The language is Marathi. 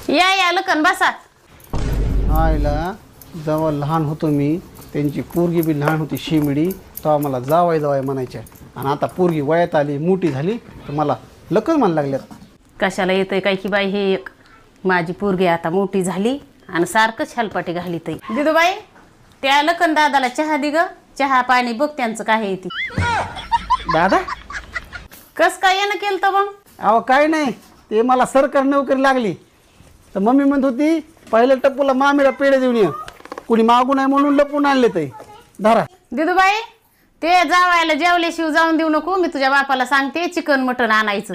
या लखन बसा. आईला जेव्हा लहान होतो मी त्यांची पोरगी बी लहान होती शिमिडी तेव्हा मला जावाय म्हणायच्या आणि आता पोरगी वयात आली मोठी झाली तर मला लखन म्हणायला लागल्यात. कशाला येतंय काय की बाई हे एक माझी पोरगी आता मोठी झाली आणि सारखं छलपाटी घालीत. दिदूबाई त्या लखन दादाला चहा दि ग. चहा पाणी बघ त्यांचं काय आहे ती. दादा कस काय येणं केलं तर मग. अहो काय नाही ते मला सरकारी नोकरी लागली तर मम्मी म्हणत होती पहिल्या टप्पूला मामीला पेढे देऊन ये कुणी मागू नाही म्हणून लपून आणले ते धरा. दिदूबाई ते जावायला जेवल्याशिवाय जाऊन देऊ नको. मी तुझ्या बापाला सांगते चिकन मटण आणायचं.